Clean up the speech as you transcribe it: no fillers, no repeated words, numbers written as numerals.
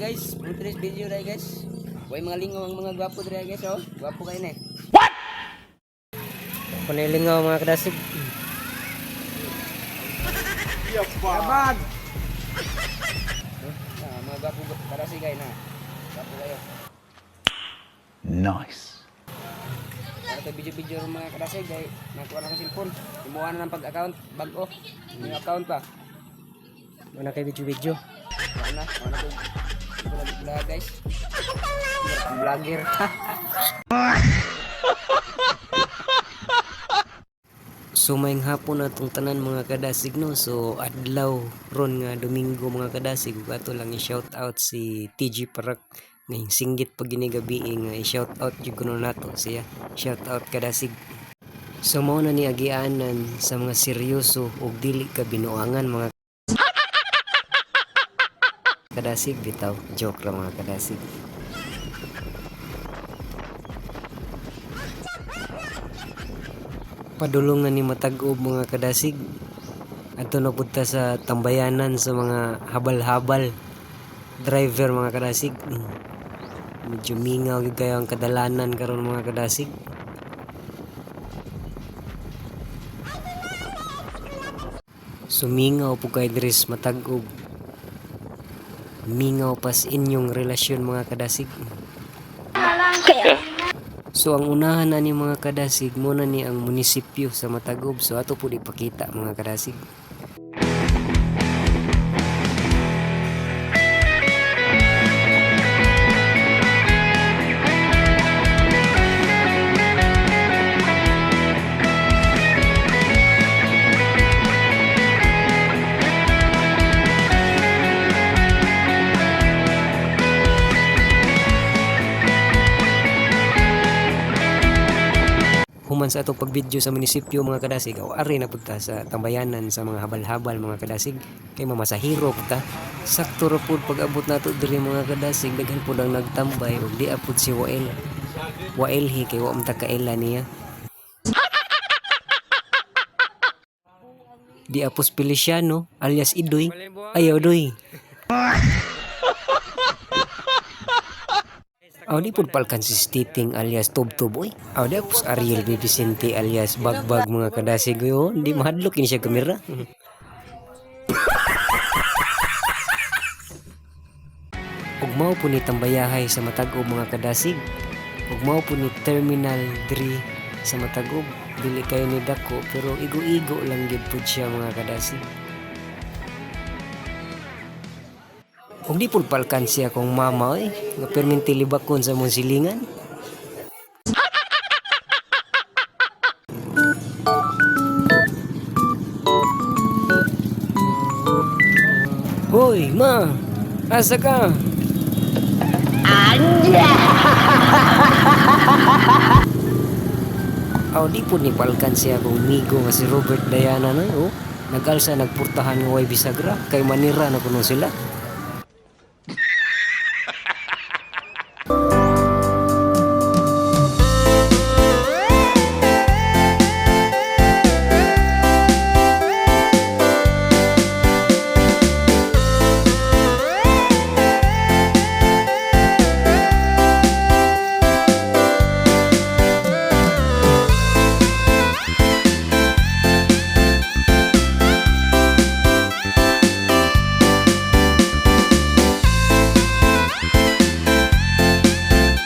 Guys, today's video dai guys. Way mga lingaw ang mga gwapo diri guys, oh. Gwapo kayo ni. Panilingaw mga kadasig. Kabag. Mga gwapo para si guys na. Gwapo kayo. Nice. Para to video-video ng mga kadasig kay nakuha na ko cellphone. Kumuha na ng pag-account, bag-o. Yung account pa. Muna kay video-video. Ano ko. Vlog guys. Vlogger. So mayang hapon natong tanan mga kadasig no. So adlaw ron nga Domingo mga kadasig ug ato lang i-shout out si TG Parak nga singgit pag ginigabi nga i-shout out jud kuno nato siya. Shout out kadasig. So mao na ni agianan sa mga seryoso ug dili ka binuangan mga kadasig bitaw. Joke lang mga kadasig. Padulong na ni matag-ob mga kadasig. Ato na punta sa tambayanan sa mga habal-habal driver mga kadasig. Medyo mingaw gyud kayo ang kadalanan karon mga kadasig. Sumingaw po kay dres matag-ob. Mingaw pas inyong relasyon mga kadasig. So ang unahan na ni mga kadasig muna ni ang munisipyo sa Matagob. So ato po ipakita mga kadasig. Human sa atong pagvideo sa munisipyo mga kadasig o ari na pud ta sa tambayanan sa mga habal-habal mga kadasig kay mamasahiro pud ta. Sakto ra pud pag-abot nato diri mga kadasig daghan pud ang nagtambay ug di apud si Waelhi kay wa man ta kaila niya. Di apos Feliciano alias Idoy ayaw doy. Aw di pud palkan si Stiting alias Tubtub oy. Aw di apos Ariel B. Vicente alias Bagbag mga kadasig yo. Di mahadlok ini siya kamera. Ug mao po ni tambayahay sa Matagob mga kadasig. Ug mao po ni Terminal 3 sa Matagob. Dili kayo ni dako pero igo-igo lang gyud pud siya mga kadasig. Kung di pud palkan siya kong mama nga perminti libakon sa mong silingan. Hoy, ma! Asa ka? Anja! Aw di pud ni palkan siya kong migo nga si Robert Diana no. Oh, nagalsa nagpurtahan nga way bisagra kay manira na kuno sila.